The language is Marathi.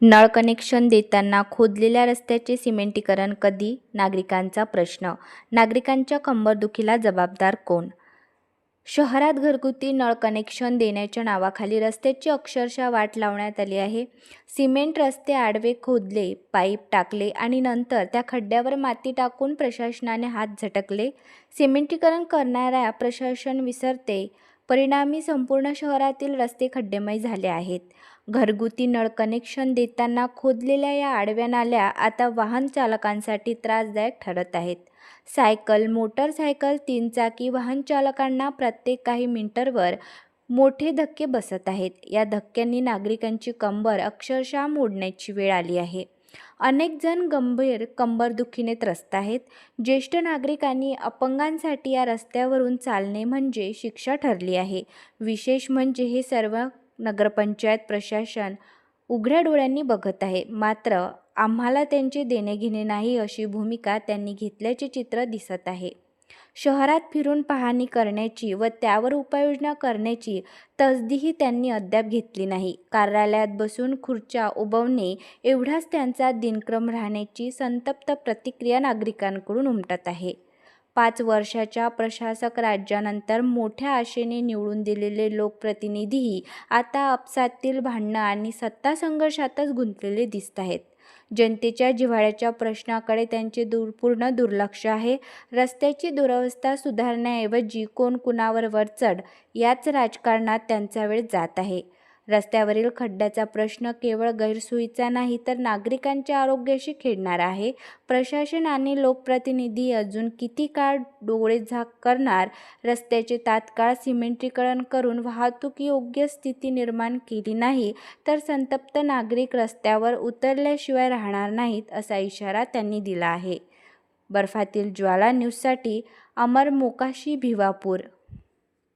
नळ कनेक्शन देताना खोदलेल्या रस्त्याचे सिमेंटीकरण कधी? नागरिकांचा प्रश्न. नागरिकांच्या कंबरदुखीला जबाबदार कोण? शहरात घरगुती नळ कनेक्शन देण्याच्या नावाखाली रस्त्याची अक्षरशः वाट लावण्यात आली आहे. सिमेंट रस्ते आडवे खोदले, पाईप टाकले आणि नंतर त्या खड्ड्यावर माती टाकून प्रशासनाने हात झटकले. सिमेंटीकरण करणाऱ्या प्रशासन विसरते. परिणामी संपूर्ण शहरातील रस्ते खड्डेमय झाले आहेत. घरगुती नळ कनेक्शन देताना खोदलेल्या या आडव्या नाल्या आता वाहन चालकांसाठी त्रासदायक ठरत आहेत. सायकल, मोटरसायकल, तीनचाकी वाहन चालकांना प्रत्येक काही मिनिटांवर मोठे धक्के बसत आहेत. या धक्क्यांनी नागरिकांची कंबर अक्षरशः मोडण्याची वेळ आली आहे. अनेक जण गंभीर कंबरदुखीने त्रस्त आहेत. ज्येष्ठ नागरिक आणि अपंगांसाठी या रस्त्यावरून चालणे म्हणजे शिक्षा ठरली आहे. विशेष म्हणजे हे सर्व नगरपंचायत प्रशासन उघड्या डोळ्यांनी बघत आहे. मात्र आम्हाला त्यांचे देणेघेणे नाही अशी भूमिका त्यांनी घेतल्याचे चित्र दिसत आहे. शहरात फिरून पाहणी करण्याची व त्यावर उपाययोजना करण्याची तसदीही त्यांनी अद्याप घेतली नाही. कार्यालयात बसून खुर्च्या उभवणे एवढाच त्यांचा दिनक्रम राहण्याची संतप्त प्रतिक्रिया नागरिकांकडून उमटत आहे. 5 वर्षाच्या प्रशासक राज्यानंतर मोठ्या आशेने निवडून दिलेले लोकप्रतिनिधीही आता आपसातील भांडणं आणि सत्ता संघर्षातच गुंतलेले दिसत आहेत. जनतेच्या जिव्हाळ्याच्या प्रश्नाकडे त्यांचे पूर्ण दुर्लक्ष आहे. रस्त्याची दुरवस्था सुधारण्याऐवजी कोण कुणावर वरचढ याच राजकारणात त्यांचा वेळ जात आहे. रस्त्यावरील खड्ड्याचा प्रश्न केवळ गैरसोयीचा नाही तर नागरिकांच्या आरोग्याशी खेळणारा आहे. प्रशासन आणि लोकप्रतिनिधी अजून किती काळ डोळेझाक करणार? रस्त्याचे तात्काळ सिमेंटीकरण करून वाहतूक योग्य स्थिती निर्माण केली नाही तर संतप्त नागरिक रस्त्यावर उतरल्याशिवाय राहणार नाहीत असा इशारा त्यांनी दिला आहे. बर्फातील ज्वाला न्यूजसाठी अमर मोकाशी, भिवापूर.